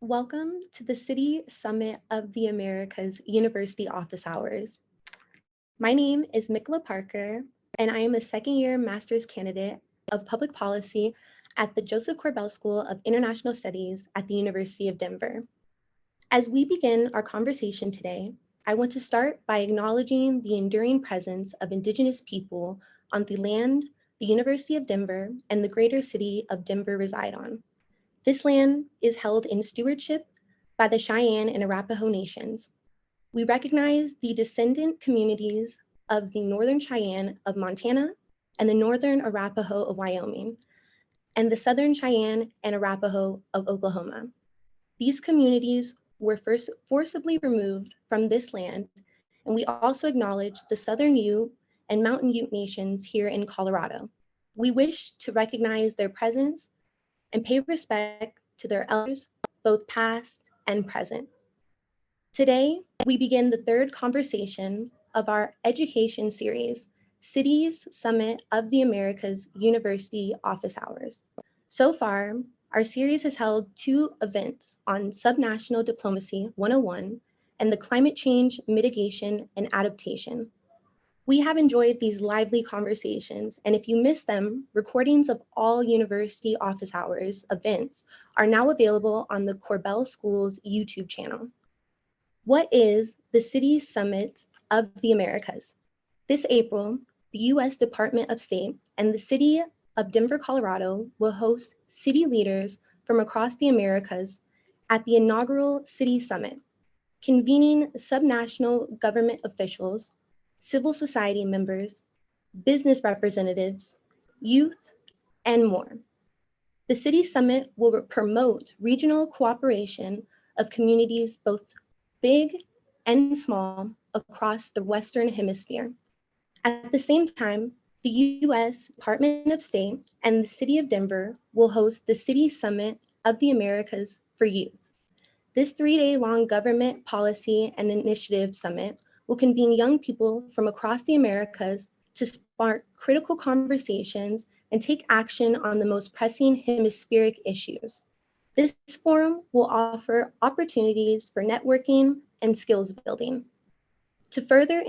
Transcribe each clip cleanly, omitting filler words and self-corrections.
Welcome to the City Summit of the Americas University Office Hours. My name is Mikla Parker, and I am a second-year master's candidate of public policy at the Joseph Korbel School of International Studies at the University of Denver. As we begin our conversation today, I want to start by acknowledging the enduring presence of Indigenous people on the land the University of Denver and the greater city of Denver reside on. This land is held in stewardship by the Cheyenne and Arapaho nations. We recognize the descendant communities of the Northern Cheyenne of Montana and the Northern Arapaho of Wyoming, and the Southern Cheyenne and Arapaho of Oklahoma. These communities were first forcibly removed from this land, and we also acknowledge the Southern Ute and Mountain Ute nations here in Colorado. We wish to recognize their presence and pay respect to their elders, both past and present. Today, we begin the third conversation of our education series, Cities Summit of the Americas University Office Hours. So far, our series has held two events on Subnational Diplomacy 101 and the Climate Change Mitigation and Adaptation. We have enjoyed these lively conversations, and if you missed them, recordings of all university office hours events are now available on the Korbel School's YouTube channel. What is the City Summit of the Americas? This April, the U.S. Department of State and the City of Denver, Colorado will host city leaders from across the Americas at the inaugural City Summit, convening subnational government officials, civil society members, business representatives, youth, and more. The City Summit will promote regional cooperation of communities both big and small across the Western Hemisphere. At the same time, the U.S. Department of State and the City of Denver will host the City Summit of the Americas for Youth. This 3-day-long government policy and initiative summit will convene young people from across the Americas to spark critical conversations and take action on the most pressing hemispheric issues. This forum will offer opportunities for networking and skills building. To further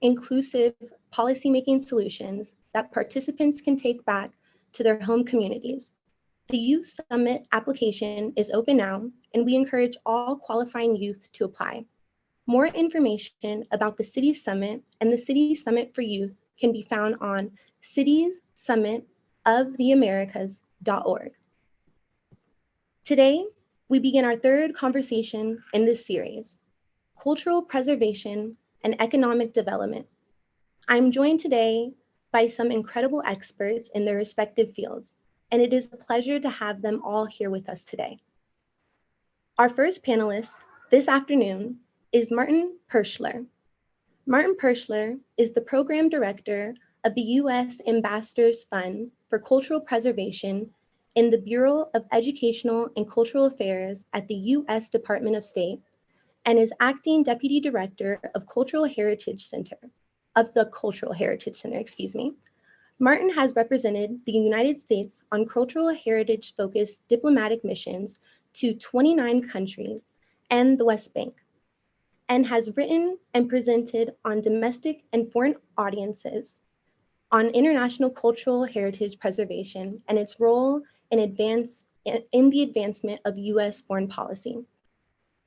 inclusive policymaking solutions that participants can take back to their home communities. The Youth Summit application is open now, and we encourage all qualifying youth to apply. More information about the City Summit and the City Summit for Youth can be found on citiessummitoftheamericas.org. Today, we begin our third conversation in this series, Cultural Preservation and Economic Development. I'm joined today by some incredible experts in their respective fields, and it is a pleasure to have them all here with us today. Our first panelist this afternoon is Martin Perschler. Martin Perschler is the Program Director of the U.S. Ambassadors Fund for Cultural Preservation in the Bureau of Educational and Cultural Affairs at the U.S. Department of State and is Acting Deputy Director of the Cultural Heritage Center. Martin has represented the United States on cultural heritage-focused diplomatic missions to 29 countries and the West Bank, and has written and presented on domestic and foreign audiences on international cultural heritage preservation and its role in the advancement of U.S. foreign policy.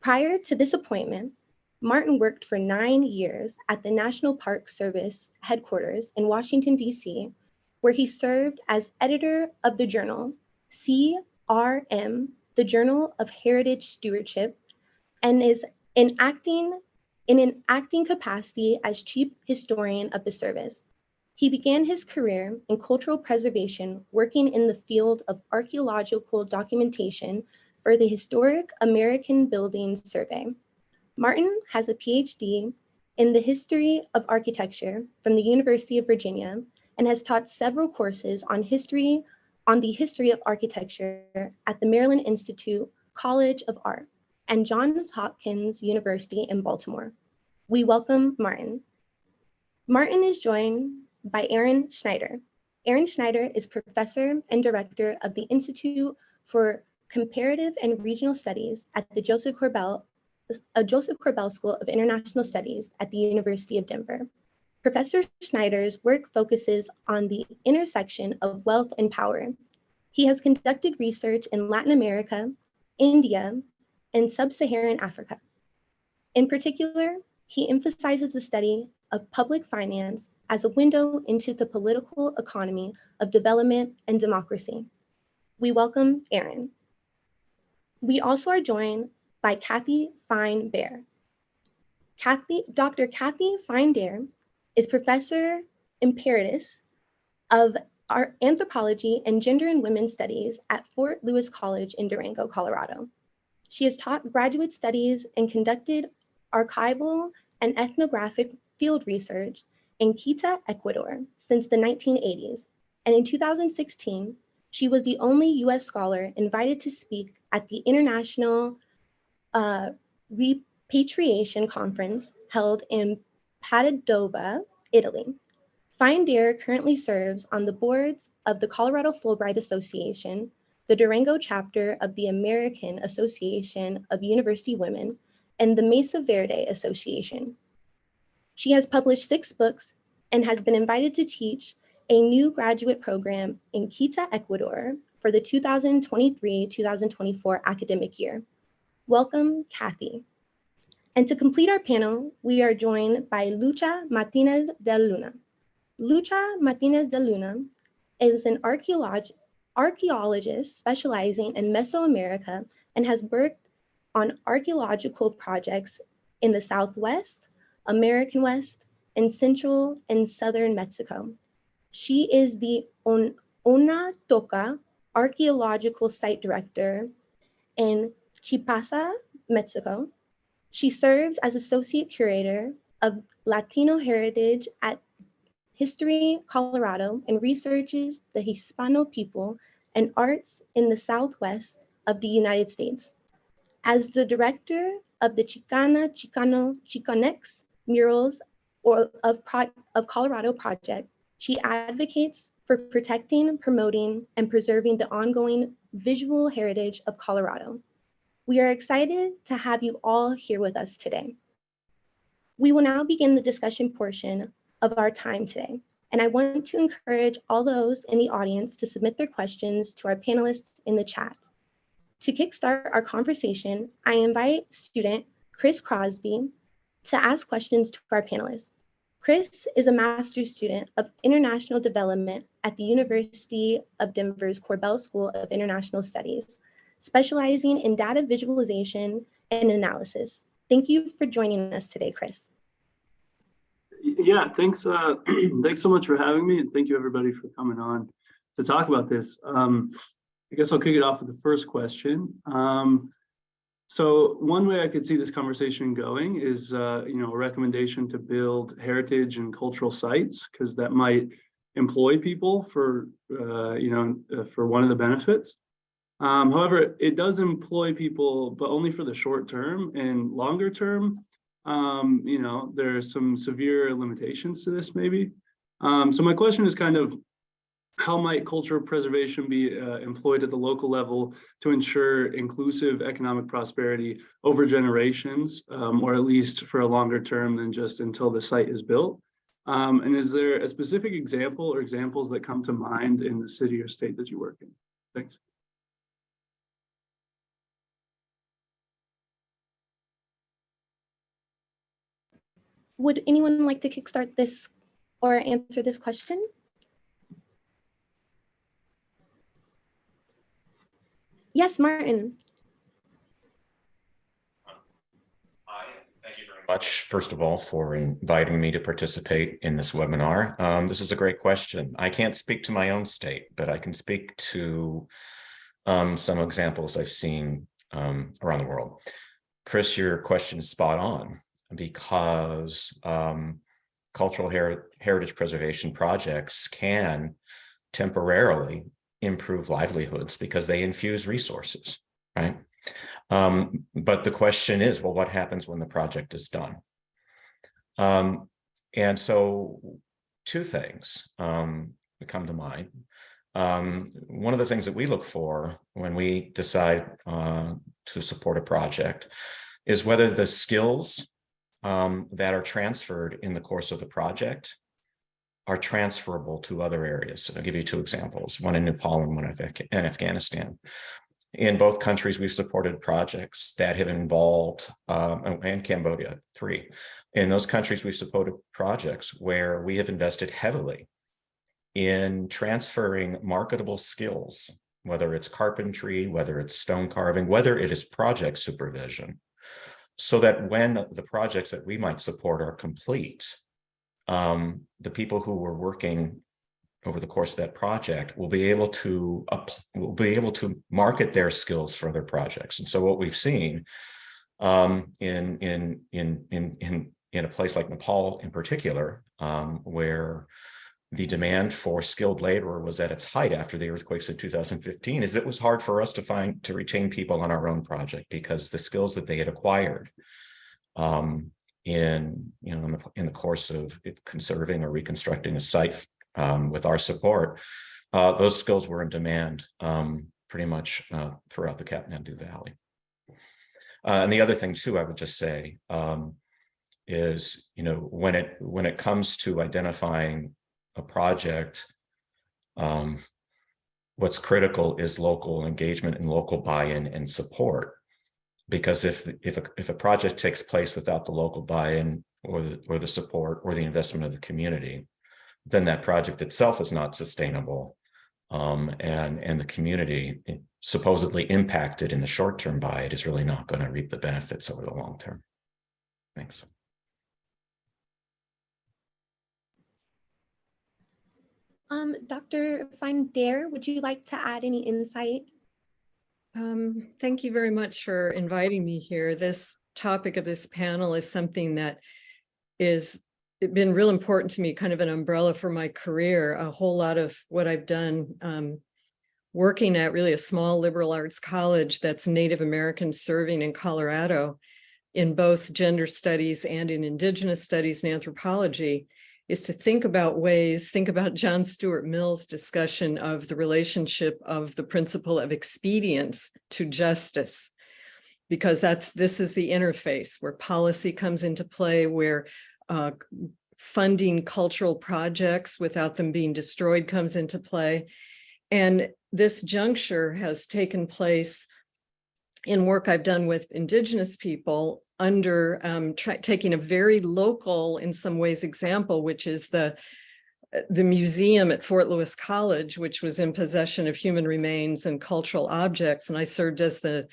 Prior to this appointment, Martin worked for 9 years at the National Park Service headquarters in Washington, D.C., where he served as editor of the journal CRM, the Journal of Heritage Stewardship, and is in an acting capacity as chief historian of the service. He began his career in cultural preservation, working in the field of archaeological documentation for the Historic American Buildings Survey. Martin has a PhD in the history of architecture from the University of Virginia and has taught several courses on the history of architecture at the Maryland Institute College of Art and Johns Hopkins University in Baltimore. We welcome Martin. Martin is joined by Aaron Schneider. Aaron Schneider is professor and director of the Institute for Comparative and Regional Studies at the Joseph Korbel School of International Studies at the University of Denver. Professor Schneider's work focuses on the intersection of wealth and power. He has conducted research in Latin America, India, and Sub-Saharan Africa. In particular, he emphasizes the study of public finance as a window into the political economy of development and democracy. We welcome Aaron. We also are joined by Kathy Fine-Bear. Dr. Kathy Fine-Bear is Professor Emeritus of Anthropology and Gender and Women's Studies at Fort Lewis College in Durango, Colorado. She has taught graduate studies and conducted archival and ethnographic field research in Quito, Ecuador since the 1980s. And in 2016, she was the only US scholar invited to speak at the International Repatriation Conference held in Padova, Italy. Fine-Bear currently serves on the boards of the Colorado Fulbright Association, the Durango chapter of the American Association of University Women, and the Mesa Verde Association. She has published 6 books and has been invited to teach a new graduate program in Quito, Ecuador for the 2023-2024 academic year. Welcome, Kathy. And to complete our panel, we are joined by Lucha Martinez de Luna. Lucha Martinez de Luna is an archaeologist specializing in Mesoamerica and has worked on archaeological projects in the Southwest, American West, and Central and Southern Mexico. She is the Onatoca Archaeological Site Director in Chipasa, Mexico. She serves as Associate Curator of Latino Heritage at History Colorado and researches the Hispano people and arts in the Southwest of the United States. As the director of the Chicanx Murals of Colorado project, she advocates for protecting, promoting, and preserving the ongoing visual heritage of Colorado. We are excited to have you all here with us today. We will now begin the discussion portion of our time today, and I want to encourage all those in the audience to submit their questions to our panelists in the chat. To kickstart our conversation, I invite student Chris Crosby to ask questions to our panelists. Chris is a master's student of international development at the University of Denver's Korbel School of International Studies, specializing in data visualization and analysis. Thank you for joining us today, Chris. Yeah, thanks. Thanks so much for having me, and thank you everybody for coming on to talk about this. I guess I'll kick it off with the first question. So one way I could see this conversation going is, a recommendation to build heritage and cultural sites, because that might employ people for, for one of the benefits. However, it does employ people, but only for the short term. And longer term, there are some severe limitations to this maybe. So my question is kind of, how might cultural preservation be employed at the local level to ensure inclusive economic prosperity over generations, or at least for a longer term than just until the site is built? And is there a specific example or examples that come to mind in the city or state that you work in? Thanks. Would anyone like to kickstart this or answer this question? Yes, Martin. Hi, thank you very much, first of all, for inviting me to participate in this webinar. This is a great question. I can't speak to my own state, but I can speak to some examples I've seen around the world. Chris, your question is spot on, because cultural heritage preservation projects can temporarily improve livelihoods because they infuse resources, right? But the question is, well, what happens when the project is done? And so 2 things that come to mind. One of the things that we look for when we decide to support a project is whether the skills that are transferred in the course of the project are transferable to other areas. So I'll give you two examples, one in Nepal and one in Afghanistan. In both countries, we've supported projects that have involved, and Cambodia, 3. In those countries, we've supported projects where we have invested heavily in transferring marketable skills, whether it's carpentry, whether it's stone carving, whether it is project supervision, so that when the projects that we might support are complete, the people who were working over the course of that project will be able to market their skills for other projects. And so what we've seen in a place like Nepal in particular, where the demand for skilled labor was at its height after the earthquakes in 2015, is it was hard for us to retain people on our own project because the skills that they had acquired in the course of conserving or reconstructing a site with our support, those skills were in demand pretty much throughout the Kathmandu Valley. And the other thing too, I would just say is, when it comes to identifying a project, what's critical is local engagement and local buy-in and support. Because if a project takes place without the local buy-in or the support or the investment of the community, then that project itself is not sustainable, and the community supposedly impacted in the short term by it is really not going to reap the benefits over the long term. Thanks. Dr. Fine-Dare, would you like to add any insight? Thank you very much for inviting me here. This topic of this panel is something that is been real important to me, kind of an umbrella for my career. A whole lot of what I've done working at really a small liberal arts college that's Native American serving in Colorado in both gender studies and in indigenous studies and anthropology is to think about John Stuart Mill's discussion of the relationship of the principle of expedience to justice, because this is the interface where policy comes into play, where funding cultural projects without them being destroyed comes into play. And this juncture has taken place in work I've done with indigenous people under taking a very local, in some ways, example, which is the museum at Fort Lewis College, which was in possession of human remains and cultural objects. And I served as the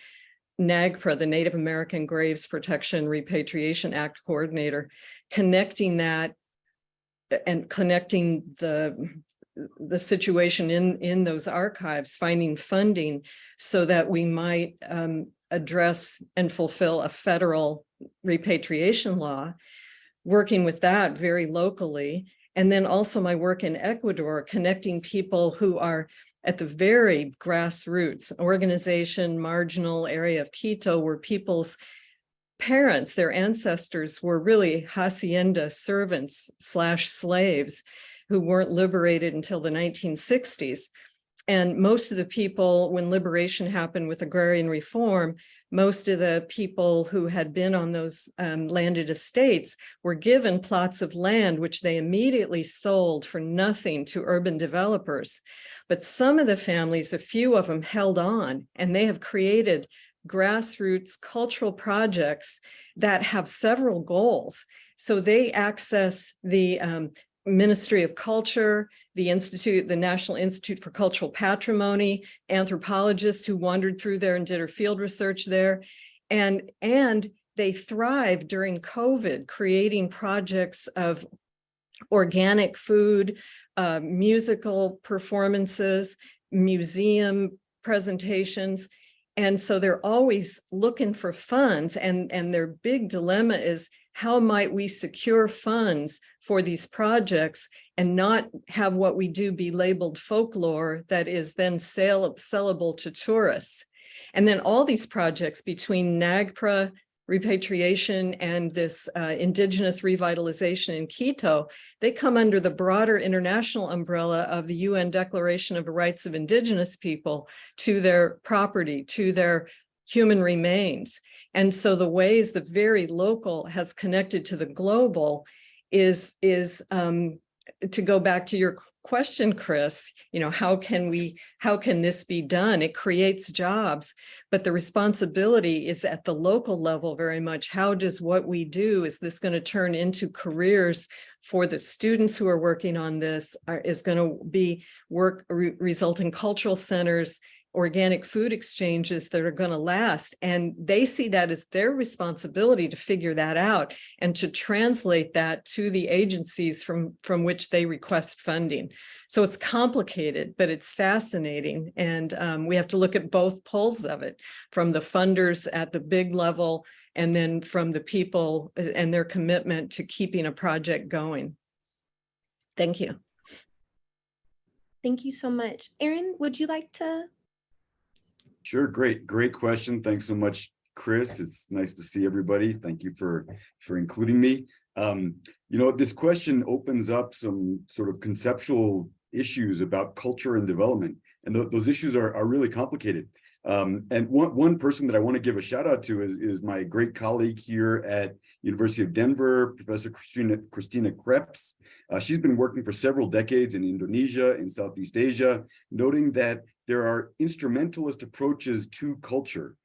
NAGPRA, the Native American Graves Protection Repatriation Act coordinator, connecting that and connecting the situation in those archives, finding funding so that we might address and fulfill a federal repatriation law, working with that very locally. And then also my work in Ecuador, connecting people who are at the very grassroots organization, marginal area of Quito, where people's parents, their ancestors, were really hacienda servants / slaves who weren't liberated until the 1960s. And most of the people, when liberation happened with agrarian reform, most of the people who had been on those landed estates were given plots of land, which they immediately sold for nothing to urban developers. But some of the families, a few of them, held on, and they have created grassroots cultural projects that have several goals. So they access the Ministry of Culture, the Institute, the National Institute for Cultural Patrimony, anthropologists who wandered through there and did her field research there. And they thrived during COVID, creating projects of organic food, musical performances, museum presentations. And so they're always looking for funds, and their big dilemma is, how might we secure funds for these projects and not have what we do be labeled folklore that is then sellable to tourists? And then all these projects between NAGPRA, repatriation and this indigenous revitalization in Quito, they come under the broader international umbrella of the UN Declaration of the Rights of Indigenous People to their property, to their human remains. And so the ways the very local has connected to the global is to go back to your question, Chris, how can this be done? It creates jobs, but the responsibility is at the local level very much. How does what we do, is this going to turn into careers for the students who are working on this? Is going to be result in cultural centers, organic food exchanges that are going to last. And they see that as their responsibility to figure that out and to translate that to the agencies from which they request funding. So it's complicated, but it's fascinating. And we have to look at both poles of it, from the funders at the big level, and then from the people and their commitment to keeping a project going. Thank you. Thank you so much. Aaron, would you like to? Sure, great question. Thanks so much, Chris. It's nice to see everybody. Thank you for including me. This question opens up some sort of conceptual issues about culture and development, and those issues are really complicated. And one person that I want to give a shout out to is my great colleague here at University of Denver, Professor Christina Krebs. She's been working for several decades in Indonesia, in Southeast Asia, noting that there are instrumentalist approaches to culture,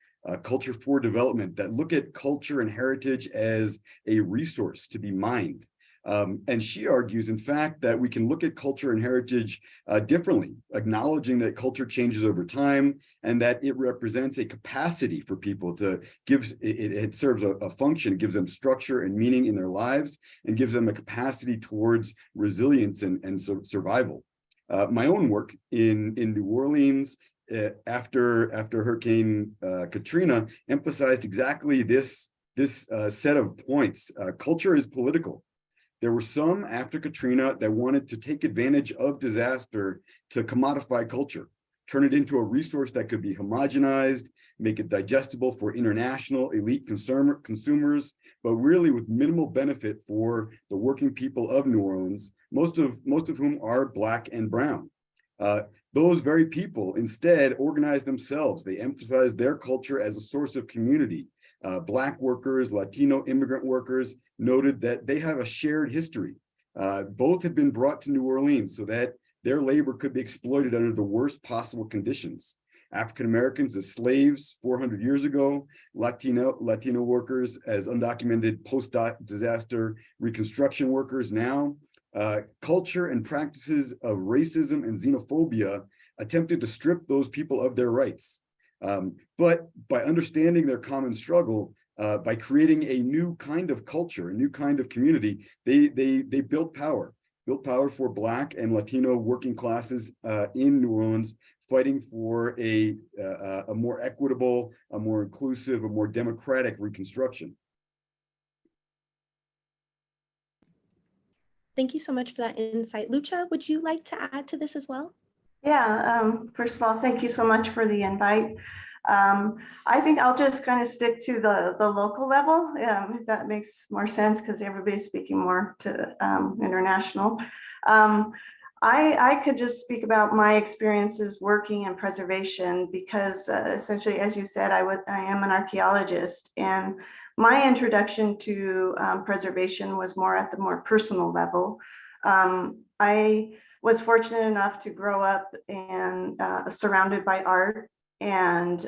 culture for development, that look at culture and heritage as a resource to be mined. And she argues, in fact, that we can look at culture and heritage differently, acknowledging that culture changes over time and that it represents a capacity for people to give, it serves a function, it gives them structure and meaning in their lives, and gives them a capacity towards resilience and survival. My own work in New Orleans after Hurricane Katrina emphasized exactly this set of points. Culture is political. There were some after Katrina that wanted to take advantage of disaster to commodify culture, turn it into a resource that could be homogenized, make it digestible for international elite consumers, but really with minimal benefit for the working people of New Orleans, most of whom are Black and brown. Those very people instead organized themselves. They emphasized their culture as a source of community. Black workers, Latino immigrant workers noted that they have a shared history. Both had been brought to New Orleans so that their labor could be exploited under the worst possible conditions. African Americans as slaves 400 years ago, Latino workers as undocumented post-disaster reconstruction workers now. Culture and practices of racism and xenophobia attempted to strip those people of their rights. But by understanding their common struggle, by creating a new kind of culture, a new kind of community, they built power for Black and Latino working classes in New Orleans, fighting for a more equitable, a more inclusive, a more democratic reconstruction. Thank you so much for that insight. Lucha, would you like to add to this as well? Yeah, first of all, thank you so much for the invite. I think I'll just kind of stick to the local level, if that makes more sense, because everybody's speaking more to international. I could just speak about my experiences working in preservation because essentially, as you said, I am an archaeologist, and my introduction to preservation was more at the more personal level. I was fortunate enough to grow up and surrounded by art, and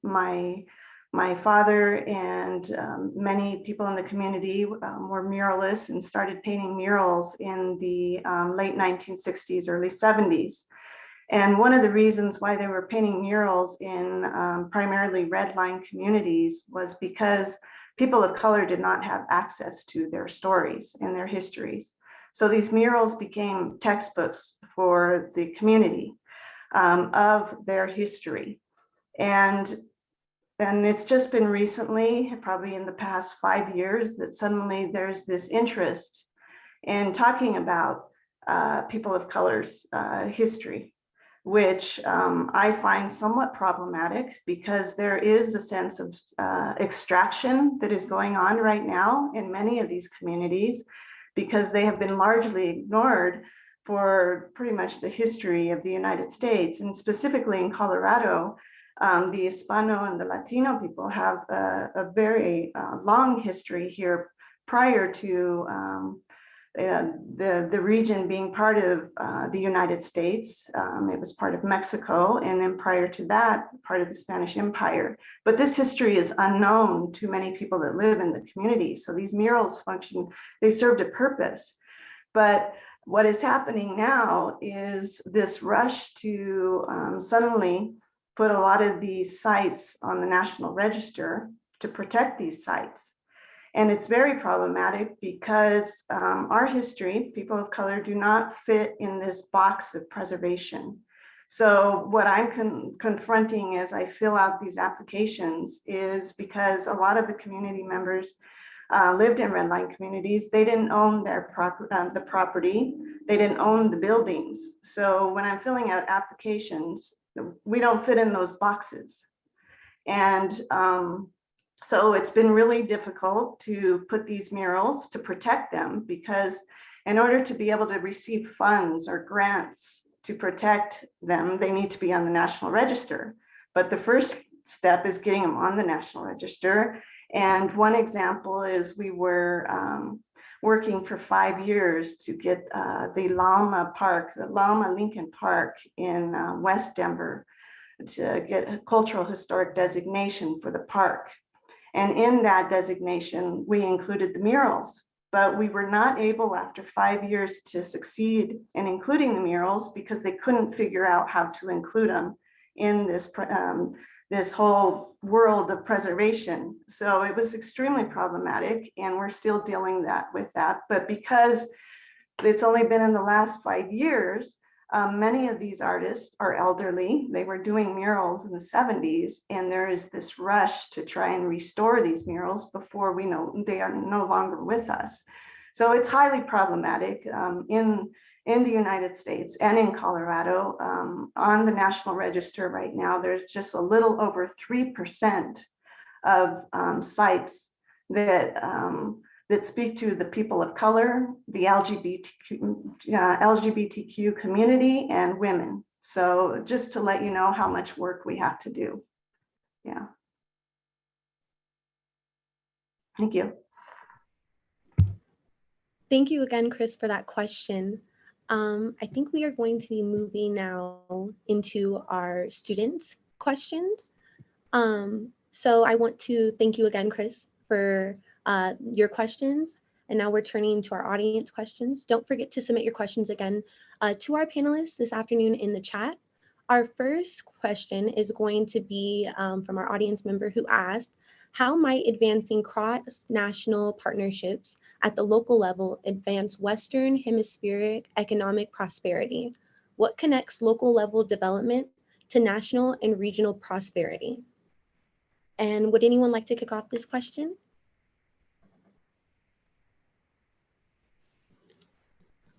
my father and many people in the community were muralists and started painting murals in the late 1960s, early 70s. And one of the reasons why they were painting murals in primarily red line communities was because people of color did not have access to their stories and their histories. So these murals became textbooks for the community of their history. And it's just been recently, probably in the past 5 years, that suddenly there's this interest in talking about people of color's history, which I find somewhat problematic because there is a sense of extraction that is going on right now in many of these communities, because they have been largely ignored for pretty much the history of the United States. And specifically in Colorado, the Hispano and the Latino people have a very long history here prior to the region being part of the United States. It was part of Mexico, and then prior to that, part of the Spanish Empire. But this history is unknown to many people that live in the community. So these murals function, they served a purpose. But what is happening now is this rush to suddenly put a lot of these sites on the National Register to protect these sites. And it's very problematic because our history, people of color, do not fit in this box of preservation. So what I'm confronting as I fill out these applications is because a lot of the community members lived in red line communities. They didn't own their the property. They didn't own the buildings. So when I'm filling out applications, we don't fit in those boxes. And so it's been really difficult to put these murals to protect them, because in order to be able to receive funds or grants to protect them, they need to be on the National Register. But the first step is getting them on the National Register. And one example is we were working for 5 years to get the Llama Park, the Llama Lincoln Park in West Denver, to get a cultural historic designation for the park. And in that designation, we included the murals, but we were not able after 5 years to succeed in including the murals because they couldn't figure out how to include them in this this whole world of preservation. So it was extremely problematic, and we're still dealing with that. But because it's only been in the last 5 years, many of these artists are elderly. They were doing murals in the 70s, and there is this rush to try and restore these murals before we know they are no longer with us. So it's highly problematic in the United States and in Colorado. On the National Register right now, there's just a little over 3% of sites that that speak to the people of color, the LGBTQ community, and women. So just to let you know how much work we have to do. Yeah. Thank you. Thank you again, Chris, for that question. I think we are going to be moving now into our students' questions. So I want to thank you again, Chris, for your questions. And now we're turning to our audience questions. Don't forget to submit your questions again to our panelists this afternoon in the chat. Our first question is going to be from our audience member who asked, how might advancing cross-national partnerships at the local level advance Western Hemispheric economic prosperity? What connects local level development to national and regional prosperity? And would anyone like to kick off this question?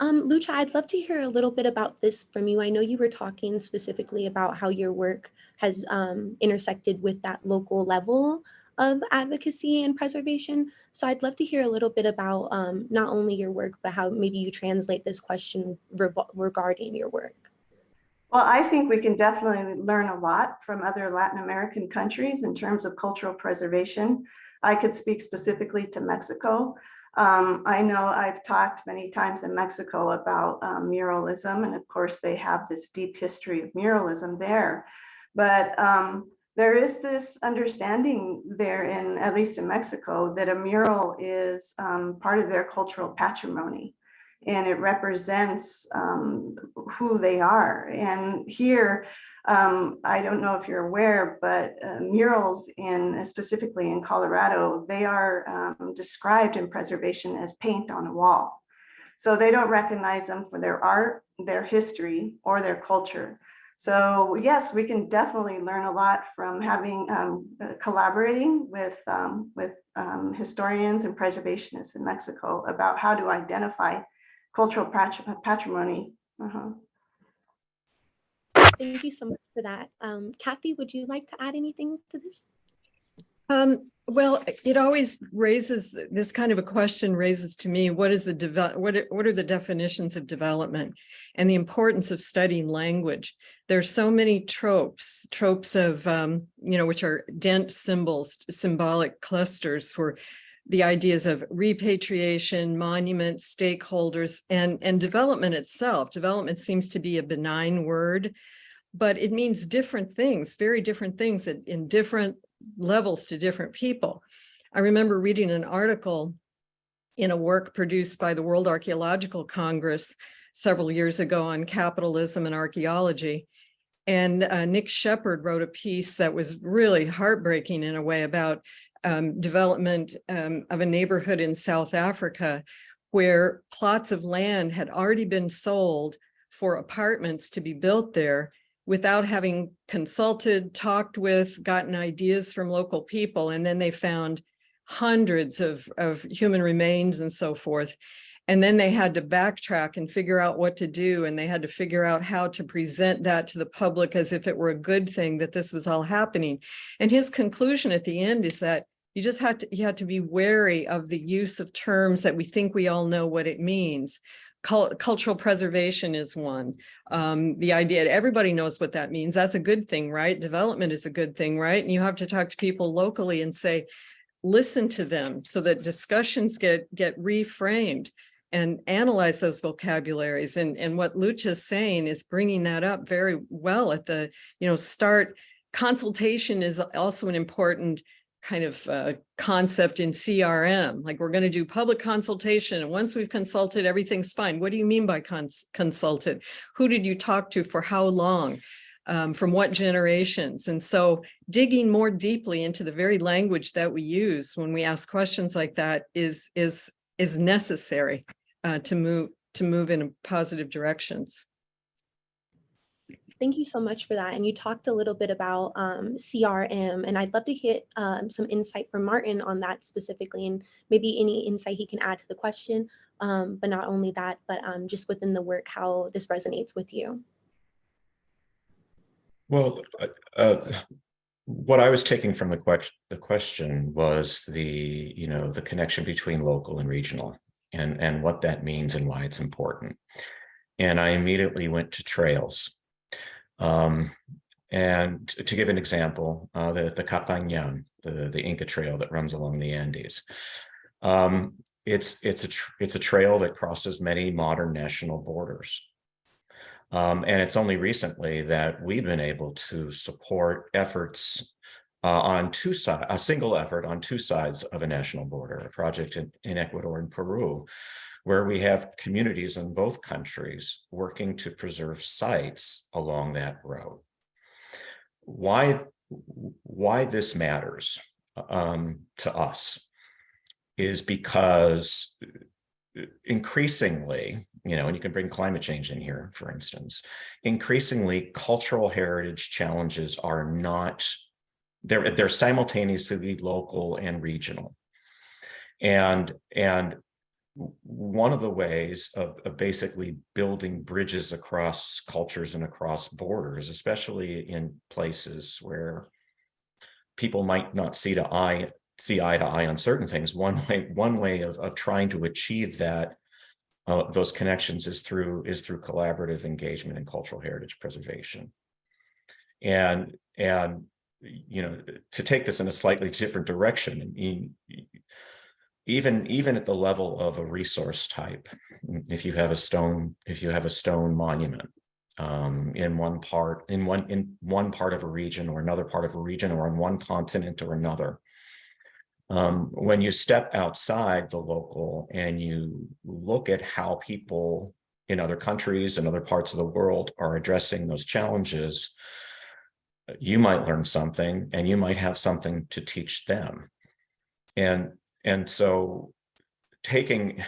Lucha, I'd love to hear a little bit about this from you. I know you were talking specifically about how your work has intersected with that local level of advocacy and preservation. So I'd love to hear a little bit about not only your work, but how maybe you translate this question regarding your work. Well, I think we can definitely learn a lot from other Latin American countries in terms of cultural preservation. I could speak specifically to Mexico. I know I've talked many times in Mexico about muralism, and of course they have this deep history of muralism there. But there is this understanding there, at least in Mexico, that a mural is part of their cultural patrimony, and it represents who they are. And here, I don't know if you're aware, but murals specifically in Colorado, they are described in preservation as paint on a wall. So they don't recognize them for their art, their history, or their culture. So yes, we can definitely learn a lot from having collaborating with historians and preservationists in Mexico about how to identify cultural patrimony. Thank you so much for that. Kathy, would you like to add anything to this? Well, it always raises this kind of a question raises to me, what is what are the definitions of development and the importance of studying language? There's so many tropes of, which are dense symbols, symbolic clusters for the ideas of repatriation, monuments, stakeholders, and development itself. Development seems to be a benign word, but it means different things, very different things in different levels to different people. I remember reading an article in a work produced by the World Archaeological Congress several years ago on capitalism and archaeology. And Nick Shepard wrote a piece that was really heartbreaking in a way about development of a neighborhood in South Africa where plots of land had already been sold for apartments to be built there without having consulted, talked with, gotten ideas from local people. And then they found hundreds of human remains and so forth. And then they had to backtrack and figure out what to do. And they had to figure out how to present that to the public as if it were a good thing that this was all happening. And his conclusion at the end is that you have to be wary of the use of terms that we think we all know what it means. Cultural preservation is one. The idea that everybody knows what that means. That's a good thing, right? Development is a good thing, right? And you have to talk to people locally and say, listen to them so that discussions get reframed and analyze those vocabularies. And what Lucha's saying is bringing that up very well at the, start. Consultation is also an important kind of concept in CRM. Like, we're going to do public consultation, and once we've consulted, everything's fine. What do you mean by consulted? Who did you talk to for how long? From what generations? And so digging more deeply into the very language that we use when we ask questions like that is necessary to move in positive directions. Thank you so much for that. And you talked a little bit about CRM, and I'd love to get some insight from Martin on that specifically, and maybe any insight he can add to the question. But not only that, but just within the work, how this resonates with you. Well, what I was taking from the question was the connection between local and regional, and what that means and why it's important. And I immediately went to trails. And to give an example, the Capañan, the Inca Trail that runs along the Andes. It's a trail that crosses many modern national borders. And it's only recently that we've been able to support efforts on two sides, a single effort on two sides of a national border, a project in Ecuador and Peru, where we have communities in both countries working to preserve sites along that road. Why this matters to us is because increasingly, and you can bring climate change in here, for instance, increasingly cultural heritage challenges are not, they're simultaneously local and regional. And one of the ways of basically building bridges across cultures and across borders, especially in places where people might not see eye to eye on certain things, one way of trying to achieve that those connections is through collaborative engagement in cultural heritage preservation. And to take this in a slightly different direction, even at the level of a resource type, if you have a stone monument in one part of a region or another part of a region, or on one continent or another, when you step outside the local and you look at how people in other countries and other parts of the world are addressing those challenges, you might learn something, and you might have something to teach them. And so acting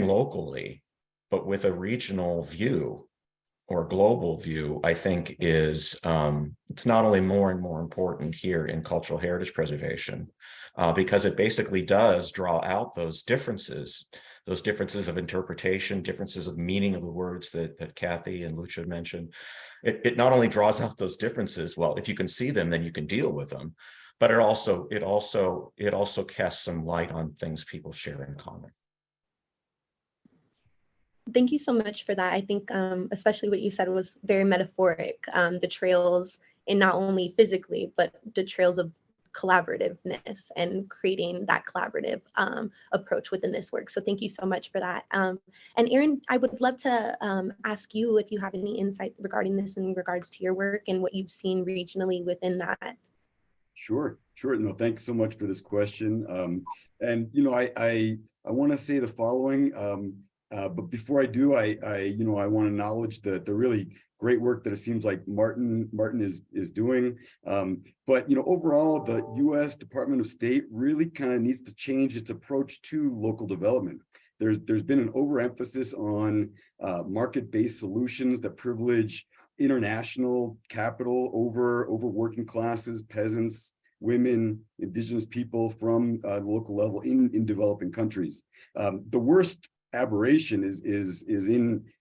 locally, but with a regional view, or global view, I think is, it's not only more and more important here in cultural heritage preservation, because it basically does draw out those differences of interpretation, differences of meaning of the words that Kathy and Lucia mentioned. It not only draws out those differences, well, if you can see them, then you can deal with them, but it also casts some light on things people share in common. Thank you so much for that. I think especially what you said was very metaphoric, the trails, and not only physically, but the trails of collaborativeness and creating that collaborative approach within this work. So thank you so much for that. And Erin, I would love to ask you if you have any insight regarding this in regards to your work and what you've seen regionally within that. Sure. No, thanks so much for this question. And I want to say the following. But before I do, I want to acknowledge the really great work that it seems like Martin is doing. But overall, the U.S. Department of State really kind of needs to change its approach to local development. There's been an overemphasis on market-based solutions that privilege international capital over working classes, peasants, women, indigenous people from the local level in developing countries. The worst aberration is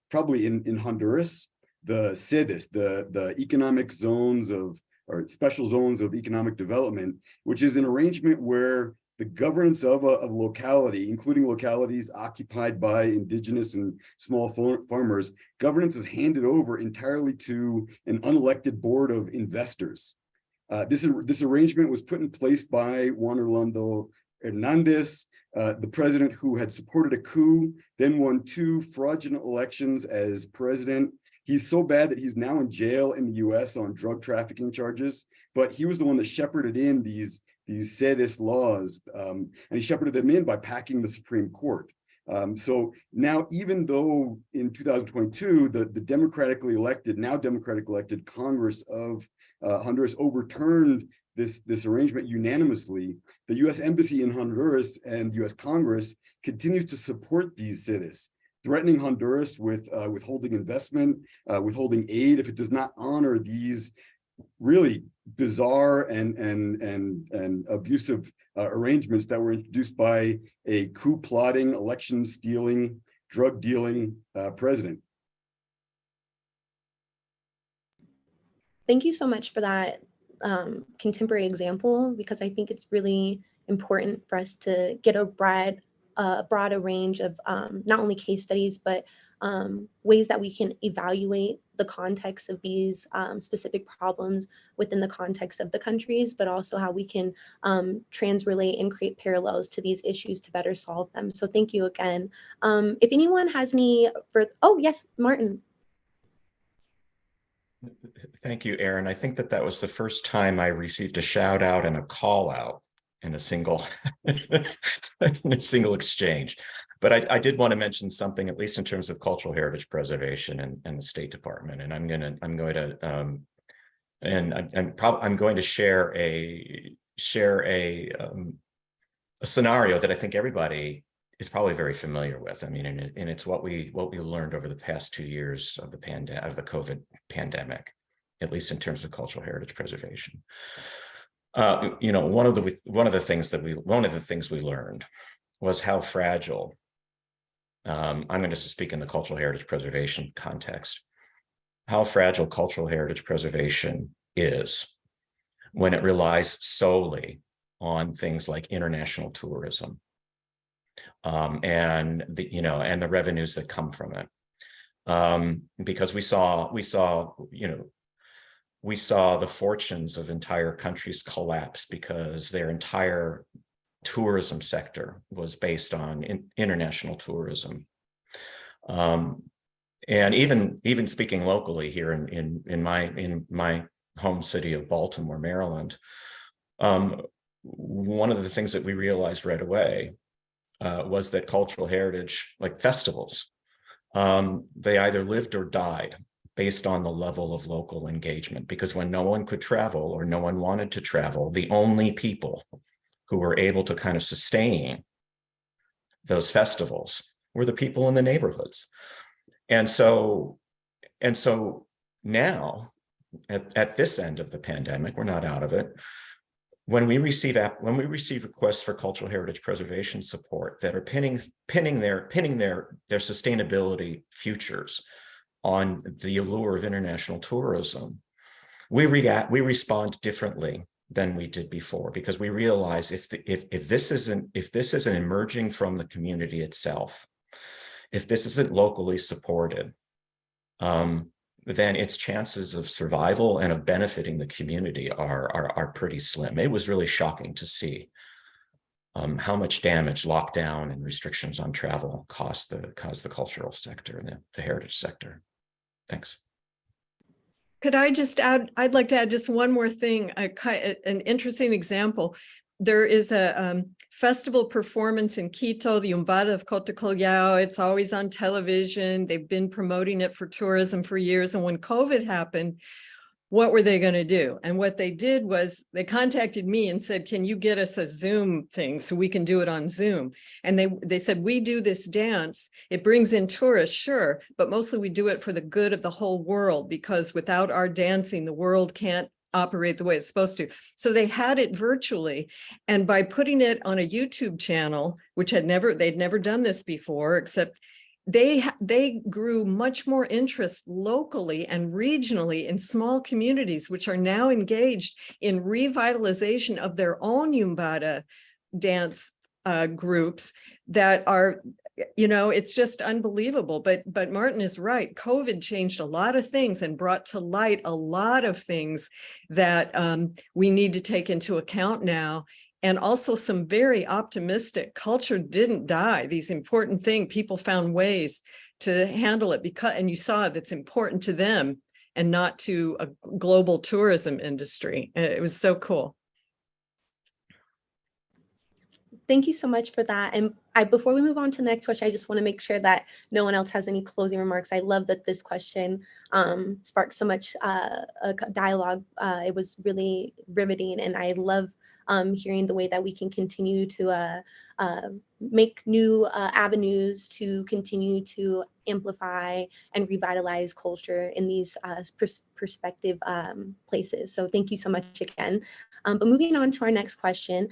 probably in Honduras, the CEDES, the economic zones or special zones of economic development, which is an arrangement where the governance of a locality, including localities occupied by indigenous and small farmers, governance is handed over entirely to an unelected board of investors. This arrangement was put in place by Juan Orlando Hernandez, the president who had supported a coup, then won 2 fraudulent elections as president. He's so bad that he's now in jail in the US on drug trafficking charges, but he was the one that shepherded in these CEDES laws, and he shepherded them in by packing the Supreme Court. So now, even though in 2022, the democratically elected Congress of Honduras overturned this arrangement unanimously, the U.S. Embassy in Honduras and U.S. Congress continues to support these CEDES, threatening Honduras with withholding investment, withholding aid if it does not honor these really bizarre and abusive arrangements that were introduced by a coup plotting, election stealing, drug dealing president. Thank you so much for that contemporary example, because I think it's really important for us to get a broader range of not only case studies, but ways that we can evaluate the context of these specific problems within the context of the countries, but also how we can transrelate and create parallels to these issues to better solve them. So thank you again. If anyone has any further, oh yes, Martin. Thank you, Erin. I think that was the first time I received a shout out and a call out in a single exchange. But I did want to mention something, at least in terms of cultural heritage preservation and the State Department. And I'm going to share a scenario that I think everybody is probably very familiar with. I mean, and it's what we learned over the past 2 years of the COVID pandemic, at least in terms of cultural heritage preservation. One of the things we learned was how fragile. I'm going to speak in the cultural heritage preservation context. How fragile cultural heritage preservation is when it relies solely on things like international tourism. And the revenues that come from it, because we saw the fortunes of entire countries collapse because their entire tourism sector was based on international tourism. And even speaking locally here in my home city of Baltimore, Maryland, one of the things that we realized right away was that cultural heritage, like festivals, they either lived or died based on the level of local engagement. Because when no one could travel or no one wanted to travel, the only people who were able to kind of sustain those festivals were the people in the neighborhoods. And so And so now, at this end of the pandemic, we're not out of it. When we receive requests for cultural heritage preservation support that are pinning their sustainability futures on the allure of international tourism, we respond differently than we did before, because we realize if this isn't emerging from the community itself, if this isn't locally supported, then its chances of survival and of benefiting the community are pretty slim. It was really shocking to see how much damage lockdown and restrictions on travel caused the cultural sector and the heritage sector. Thanks. Could I just add, I'd like to add just one more thing, an interesting example. There is a festival performance in Quito, the Umbada of Cotocollao. It's always on television. They've been promoting it for tourism for years. And when COVID happened, what were they going to do? And what they did was they contacted me and said, can you get us a Zoom thing so we can do it on Zoom? And they said, we do this dance. It brings in tourists, sure, but mostly we do it for the good of the whole world, because without our dancing, the world can't operate the way it's supposed to. So they had it virtually. And by putting it on a YouTube channel, which they'd never done this before, except they grew much more interest locally and regionally in small communities, which are now engaged in revitalization of their own Umbada dance groups that are, it's just unbelievable. But Martin is right. COVID changed a lot of things and brought to light a lot of things that we need to take into account now. And also some very optimistic. Culture didn't die. These important things, people found ways to handle it and you saw that's important to them and not to a global tourism industry. It was so cool. Thank you so much for that. And before we move on to the next question, I just want to make sure that no one else has any closing remarks. I love that this question sparked so much dialogue. It was really riveting, and I love hearing the way that we can continue to make new avenues to continue to amplify and revitalize culture in these perspective places. So thank you so much again. But moving on to our next question,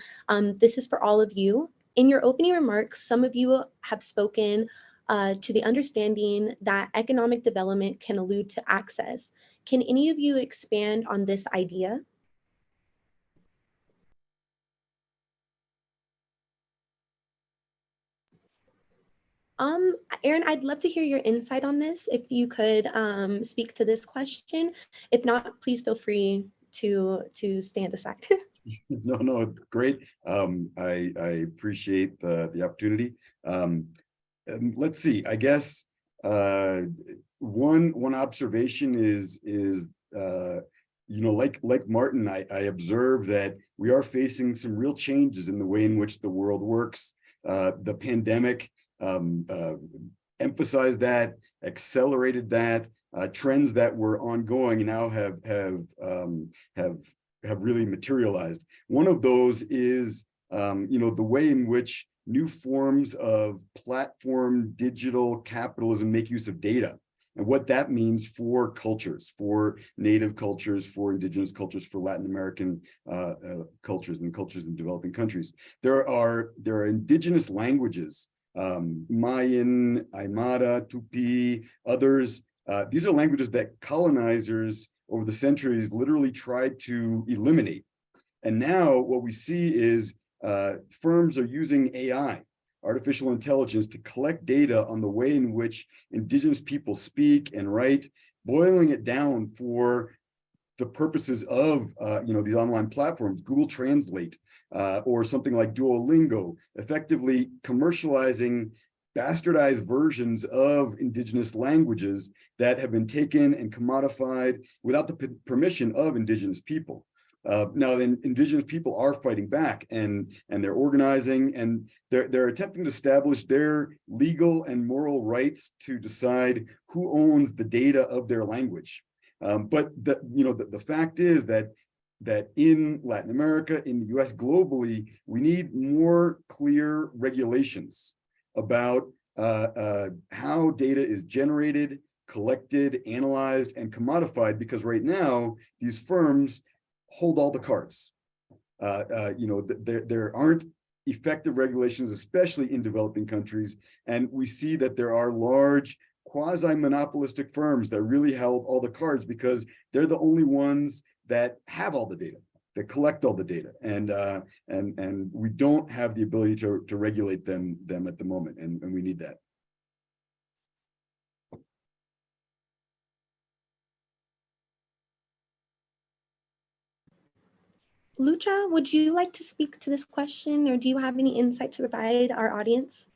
this is for all of you. In your opening remarks, some of you have spoken to the understanding that economic development can allude to access. Can any of you expand on this idea? Erin, I'd love to hear your insight on this. If you could speak to this question. If not, please feel free to stand aside. No, great. I appreciate the opportunity. And let's see. I guess one observation is like Martin, I observe that we are facing some real changes in the way in which the world works. The pandemic emphasized that, accelerated that. Trends that were ongoing now have really materialized. One of those is the way in which new forms of platform digital capitalism make use of data, and what that means for cultures, for native cultures, for indigenous cultures, for Latin American cultures and cultures in developing countries. There are indigenous languages, Mayan, Aymara, Tupi, others. These are languages that colonizers over the centuries literally tried to eliminate. And now what we see is firms are using AI, artificial intelligence, to collect data on the way in which indigenous people speak and write, boiling it down for the purposes of these online platforms, Google Translate, or something like Duolingo, effectively commercializing bastardized versions of indigenous languages that have been taken and commodified without the permission of indigenous people. Now, then, indigenous people are fighting back, and they're organizing, and they're attempting to establish their legal and moral rights to decide who owns the data of their language. But the fact is that in Latin America, in the US, globally, we need more clear regulations about how data is generated, collected, analyzed, and commodified, because right now these firms hold all the cards. There aren't effective regulations, especially in developing countries, and we see that there are large quasi-monopolistic firms that really held all the cards because they're the only ones that have all the data, that collect all the data, and we don't have the ability to regulate them at the moment, and we need that. Lucha, would you like to speak to this question, or do you have any insight to provide our audience?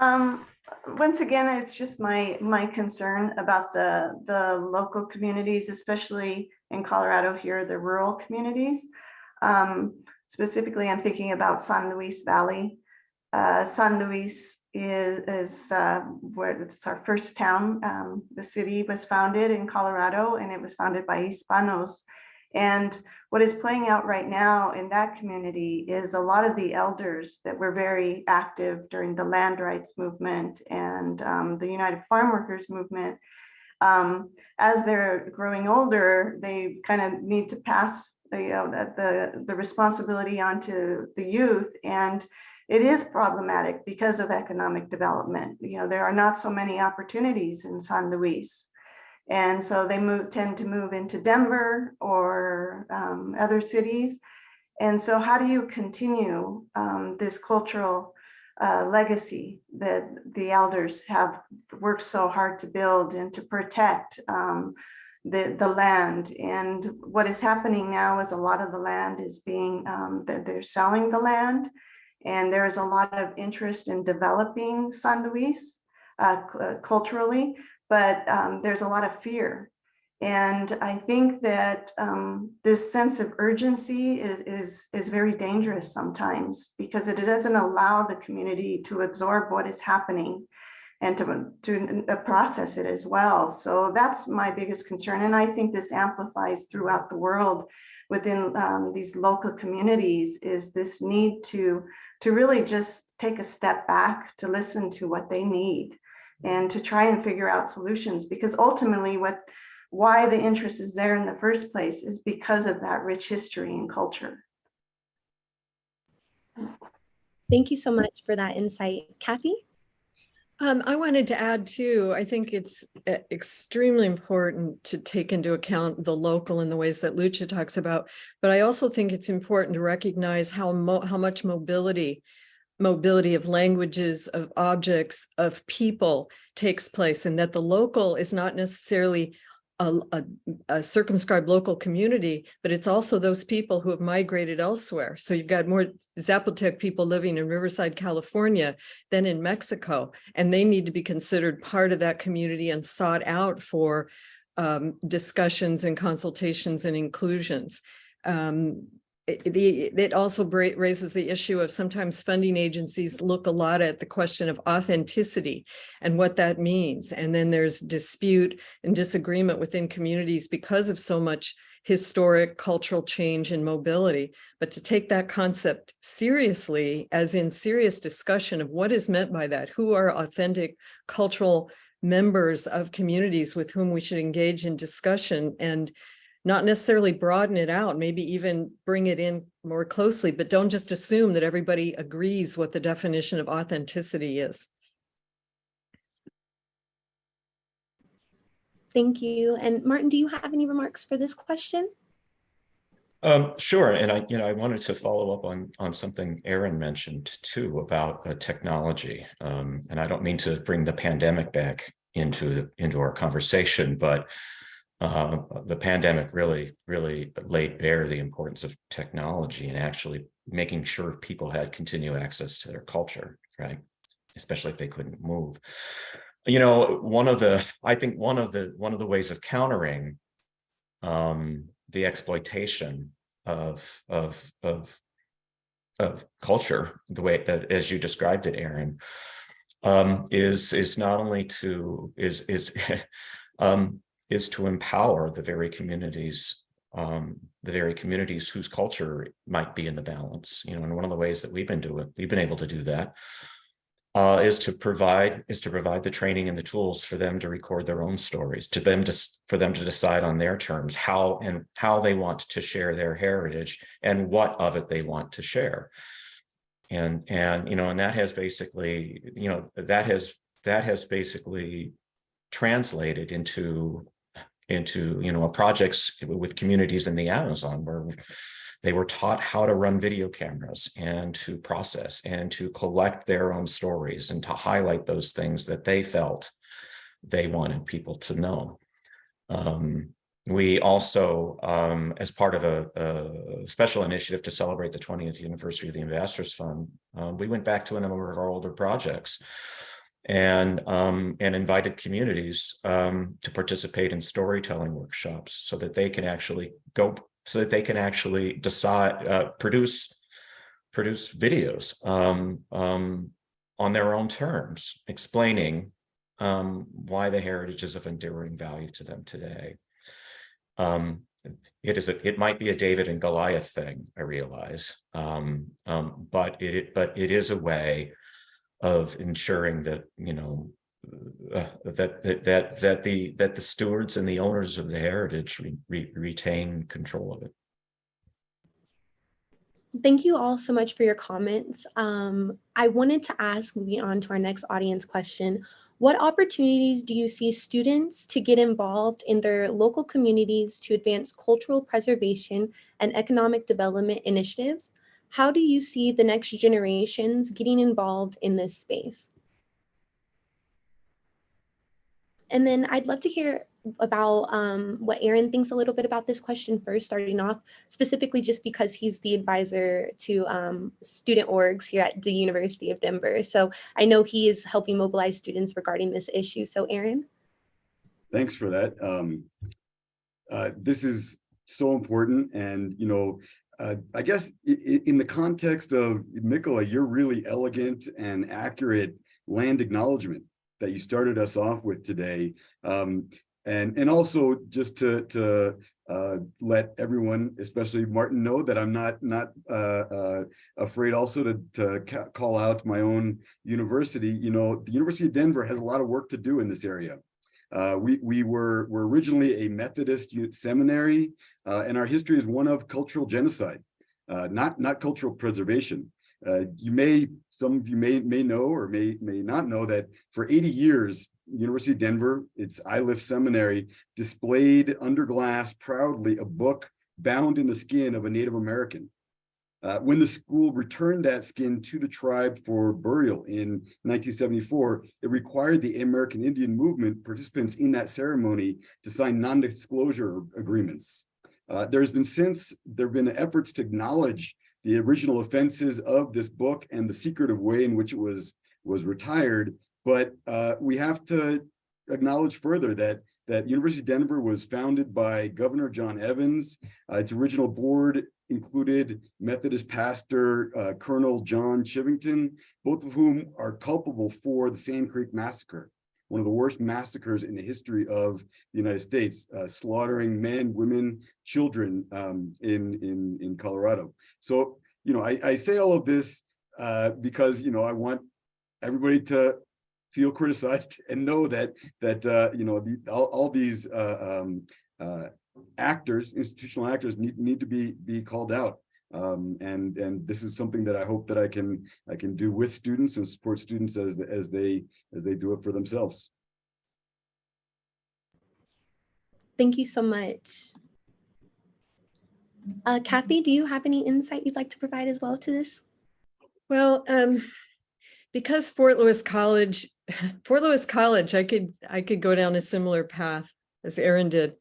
Once again, it's just my concern about the local communities, especially in Colorado here, the rural communities. Specifically, I'm thinking about San Luis Valley. San Luis is where it's our first town. The city was founded in Colorado, and it was founded by Hispanos. And what is playing out right now in that community is a lot of the elders that were very active during the land rights movement and the United Farm Workers movement. As they're growing older, they kind of need to pass the responsibility onto the youth. And it is problematic because of economic development. There are not so many opportunities in San Luis. And so they tend to move into Denver or other cities. And so how do you continue this cultural legacy that the elders have worked so hard to build and to protect the land? And what is happening now is a lot of the land is being, they're selling the land. And there's a lot of interest in developing San Luis culturally. But there's a lot of fear. And I think that this sense of urgency is very dangerous sometimes, because it doesn't allow the community to absorb what is happening and to process it as well. So that's my biggest concern. And I think this amplifies throughout the world within these local communities, is this need to really just take a step back, to listen to what they need, and to try and figure out solutions, because ultimately why the interest is there in the first place is because of that rich history and culture. Thank you so much for that insight. Kathy? I wanted to add too, I think it's extremely important to take into account the local in the ways that Lucha talks about, but I also think it's important to recognize how much mobility of languages, of objects, of people takes place, and that the local is not necessarily a circumscribed local community, but it's also those people who have migrated elsewhere. So you've got more Zapotec people living in Riverside, California than in Mexico, and they need to be considered part of that community and sought out for discussions and consultations and inclusions. It also raises the issue of sometimes funding agencies look a lot at the question of authenticity and what that means. And then there's dispute and disagreement within communities because of so much historic cultural change and mobility. But to take that concept seriously, as in serious discussion of what is meant by that, who are authentic cultural members of communities with whom we should engage in discussion, and not necessarily broaden it out, maybe even bring it in more closely, but don't just assume that everybody agrees what the definition of authenticity is. Thank you. And Martin, do you have any remarks for this question? Sure, and I wanted to follow up on something Aaron mentioned too about technology, and I don't mean to bring the pandemic back into our conversation, but the pandemic really laid bare the importance of technology and actually making sure people had continued access to their culture, right? Especially if they couldn't move. One of the ways of countering the exploitation of culture, the way that, as you described it, Aaron, is not only to is to empower the very communities whose culture might be in the balance. And one of the ways that we've been able to do that is to provide the training and the tools for them to record their own stories, for them to decide on their terms how they want to share their heritage and what of it they want to share. And that has basically, translated into projects with communities in the Amazon, where they were taught how to run video cameras and to process and to collect their own stories and to highlight those things that they felt they wanted people to know. We also, as part of a special initiative to celebrate the 20th anniversary of the Ambassadors Fund, we went back to a number of our older projects and invited communities to participate in storytelling workshops so that they can actually decide, produce videos on their own terms, explaining why the heritage is of enduring value to them today. It might be a David and Goliath thing, I realize, but it is a way of ensuring that that the stewards and the owners of the heritage retain control of it. Thank you all so much for your comments. I wanted to ask, moving on to our next audience question, what opportunities do you see students to get involved in their local communities to advance cultural preservation and economic development initiatives? How do you see the next generations getting involved in this space? And then I'd love to hear about what Aaron thinks a little bit about this question first, starting off, specifically just because he's the advisor to student orgs here at the University of Denver. So I know he is helping mobilize students regarding this issue. So Aaron? Thanks for that. This is so important. And, I guess in the context of Mikola, your really elegant and accurate land acknowledgement that you started us off with today. And also just to let everyone, especially Martin, know that I'm not afraid also to call out my own university. The University of Denver has a lot of work to do in this area. We were originally a Methodist seminary, and our history is one of cultural genocide, not cultural preservation. Some of you may know or may not know that for 80 years, University of Denver, its Iliff Seminary, displayed under glass proudly a book bound in the skin of a Native American. When the school returned that skin to the tribe for burial in 1974, it required the American Indian movement participants in that ceremony to sign non-disclosure agreements. There have been efforts to acknowledge the original offenses of this book and the secretive way in which it was retired. But we have to acknowledge further that University of Denver was founded by Governor John Evans. Its original board included Methodist pastor Colonel John Chivington, both of whom are culpable for the Sand Creek Massacre, one of the worst massacres in the history of the United States, slaughtering men, women, children in Colorado. So, I say all of this because, I want everybody to feel criticized and know that all these actors, institutional actors, need to be called out. And this is something that I hope that I can do with students and support students as they do it for themselves. Thank you so much. Kathy, do you have any insight you'd like to provide as well to this? Well, because Fort Lewis College, I could go down a similar path as Aaron did.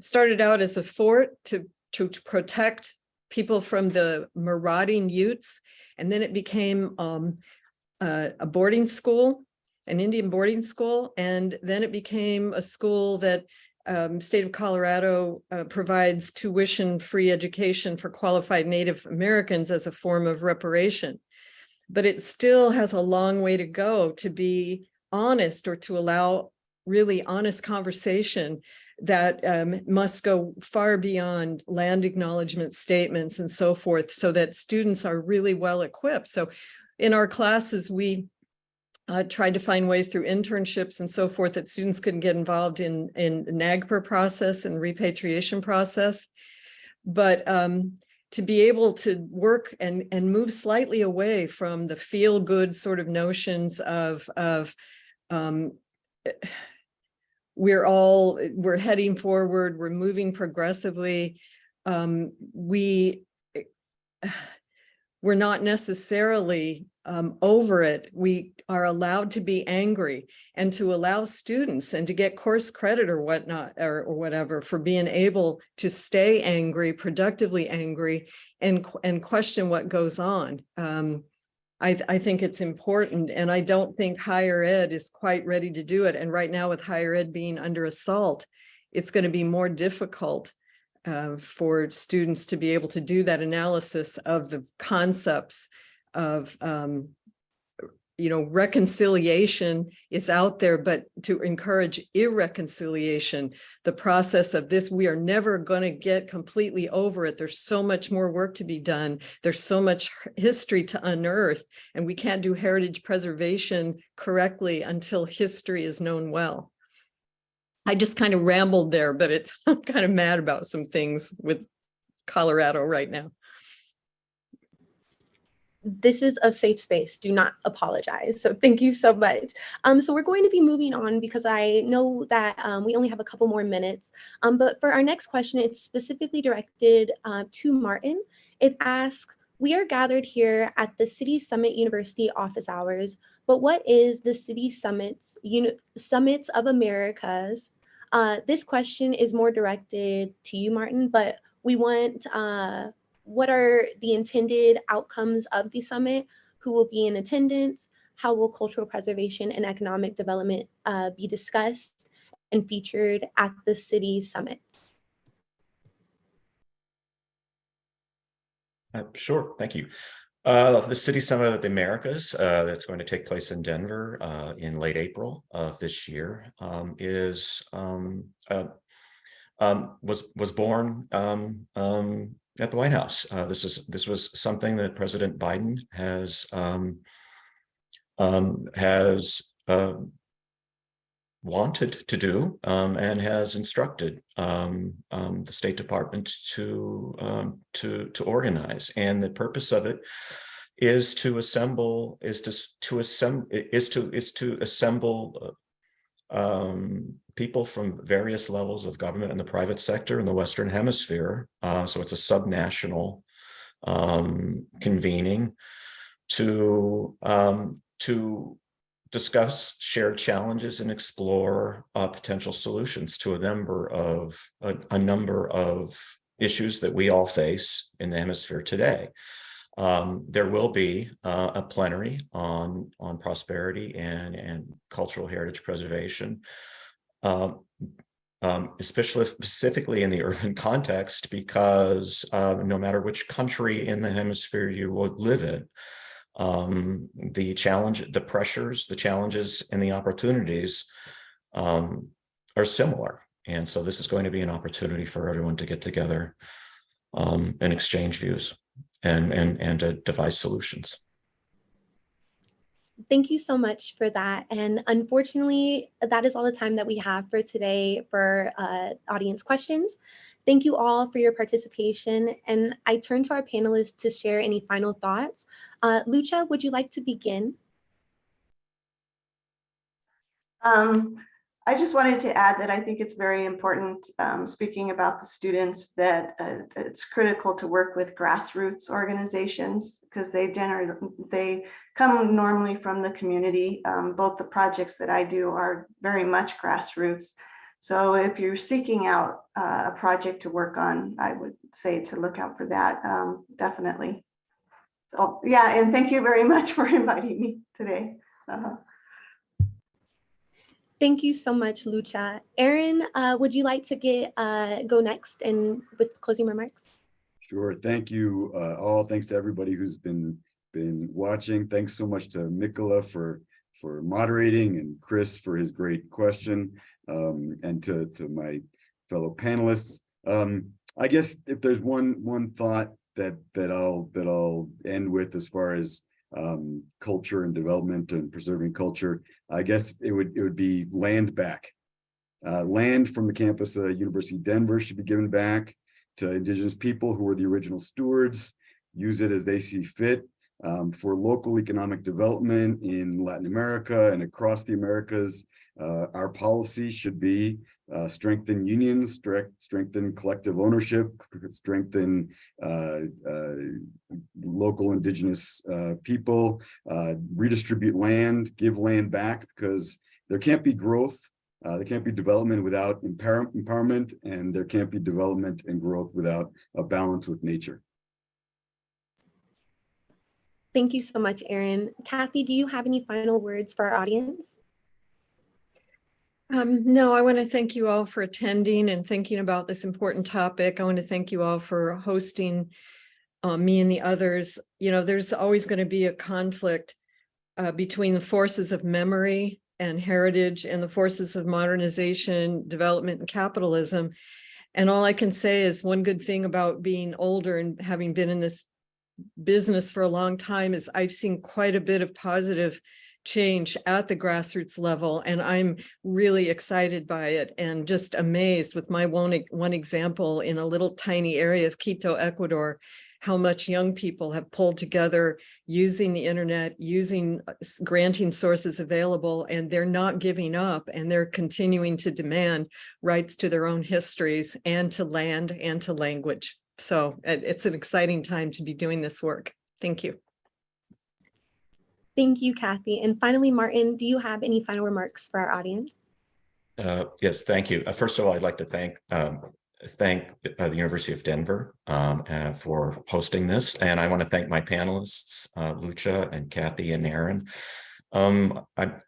Started out as a fort to protect people from the marauding Utes, and then it became a boarding school, an Indian boarding school, and then it became a school that state of Colorado provides tuition-free education for qualified Native Americans as a form of reparation. But it still has a long way to go to be honest, or to allow really honest conversation that must go far beyond land acknowledgement statements and so forth, so that students are really well equipped. So in our classes, we tried to find ways through internships and so forth that students could get involved in NAGPR process and repatriation process. But to be able to work and move slightly away from the feel good sort of notions of we're heading forward, we're moving progressively. We're not necessarily over it. We are allowed to be angry, and to allow students and to get course credit or whatnot, or whatever, for being able to stay angry, productively angry, and question what goes on. I think it's important, and I don't think higher ed is quite ready to do it. And right now, with higher ed being under assault, it's going to be more difficult for students to be able to do that analysis of the concepts of, reconciliation is out there, but to encourage irreconciliation, the process of this, we are never going to get completely over it. There's so much more work to be done. There's so much history to unearth, and we can't do heritage preservation correctly until history is known well. I just kind of rambled there, but I'm kind of mad about some things with Colorado right now. This is a safe space. Do not apologize. So thank you so much. So we're going to be moving on because I know that we only have a couple more minutes. But for our next question, it's specifically directed to Martin. It asks, we are gathered here at the City Summit University office hours, but what is the City Summits of Americas? This question is more directed to you, Martin, but we want what are the intended outcomes of the summit? Who will be in attendance? How will cultural preservation and economic development be discussed and featured at the city summit? Sure, thank you. The City Summit of the Americas that's going to take place in Denver in late April of this year was born at the White House. This was something that President Biden has wanted to do and has instructed the State Department to organize. And the purpose of it is to assemble people from various levels of government and the private sector in the Western Hemisphere. So it's a subnational convening to discuss shared challenges and explore potential solutions to a number of issues that we all face in the hemisphere today. There will be a plenary on prosperity and cultural heritage preservation, especially specifically in the urban context, because no matter which country in the hemisphere you would live in, the challenge, the pressures, the challenges, and the opportunities are similar. And so this is going to be an opportunity for everyone to get together and exchange views and to devise solutions. Thank you so much for that. And unfortunately, that is all the time that we have for today for audience questions. Thank you all for your participation. And I turn to our panelists to share any final thoughts. Lucha, would you like to begin? I just wanted to add that I think it's very important, speaking about the students, that it's critical to work with grassroots organizations, because they come normally from the community. Both the projects that I do are very much grassroots. So if you're seeking out a project to work on, I would say to look out for that, definitely. So yeah, and thank you very much for inviting me today. Thank you so much, Lucha. Aaron, would you like to go next and with closing remarks? Sure. Thank you all. Thanks to everybody who's been watching. Thanks so much to Mikola for moderating, and Chris for his great question, and to my fellow panelists. I guess if there's one thought that I'll end with, as far as culture and development and preserving culture, I guess it would be land back. Land from the campus of University of Denver should be given back to Indigenous people who were the original stewards, use it as they see fit. For local economic development in Latin America and across the Americas, our policy should be strengthen unions, strengthen collective ownership, strengthen local Indigenous people, redistribute land, give land back, because there can't be growth, there can't be development without empowerment, and there can't be development and growth without a balance with nature. Thank you so much, Aaron. Kathy, do you have any final words for our audience? No, I want to thank you all for attending and thinking about this important topic. I want to thank you all for hosting me and the others. You know, there's always going to be a conflict between the forces of memory and heritage and the forces of modernization, development, and capitalism. And all I can say is one good thing about being older and having been in this business for a long time is I've seen quite a bit of positive change at the grassroots level, and I'm really excited by it and just amazed with my one example in a little tiny area of Quito, Ecuador, how much young people have pulled together using the internet, using granting sources available, and they're not giving up, and they're continuing to demand rights to their own histories and to land and to language. So it's an exciting time to be doing this work. Thank you. Thank you, Kathy. And finally, Martin, do you have any final remarks for our audience? Yes, thank you. First of all, I'd like to thank the University of Denver for hosting this. And I want to thank my panelists, Lucia and Kathy and Aaron. I've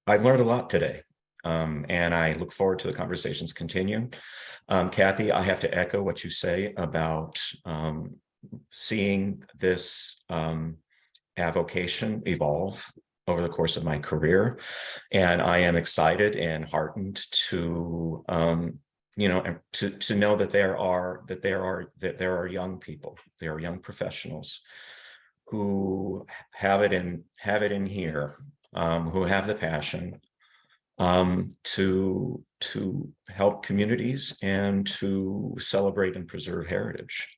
learned a lot today. And I look forward to the conversations continuing. Kathy, I have to echo what you say about seeing this avocation evolve over the course of my career. And I am excited and heartened to, to know that there are young people, there are young professionals who have it in here, who have the passion, to help communities and to celebrate and preserve heritage.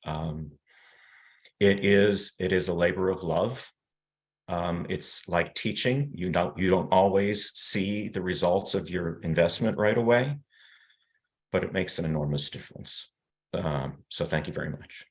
It is a labor of love. It's like teaching. You don't always see the results of your investment right away, but it makes an enormous difference. So thank you very much.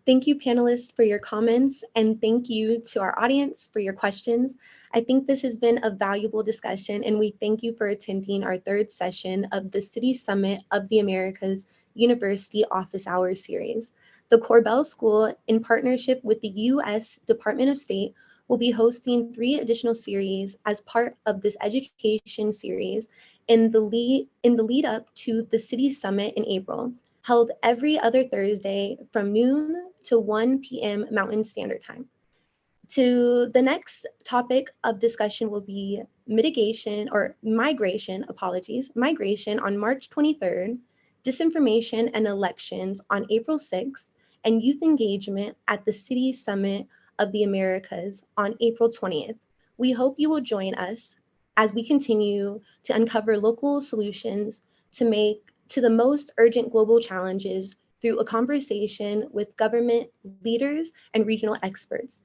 Thank you, panelists, for your comments, and thank you to our audience for your questions. I think this has been a valuable discussion, and we thank you for attending our third session of the City Summit of the Americas University Office Hours series. The Korbel School, in partnership with the U.S. Department of State, will be hosting 3 additional series as part of this education series in the lead up to the City Summit in April, held every other Thursday from noon to 1 p.m. Mountain Standard Time. To the next topic of discussion will be migration on March 23rd, disinformation and elections on April 6th, and youth engagement at the City Summit of the Americas on April 20th. We hope you will join us as we continue to uncover local solutions to the most urgent global challenges through a conversation with government leaders and regional experts.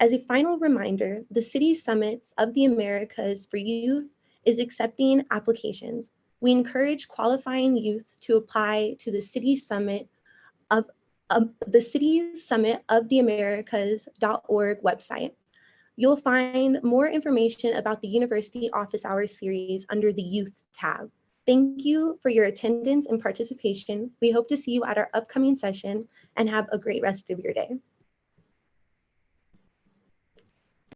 As a final reminder, the City Summits of the Americas for Youth is accepting applications. We encourage qualifying youth to apply to the City Summit of the Americas.org website. You'll find more information about the University Office Hours series under the Youth tab. Thank you for your attendance and participation. We hope to see you at our upcoming session, and have a great rest of your day.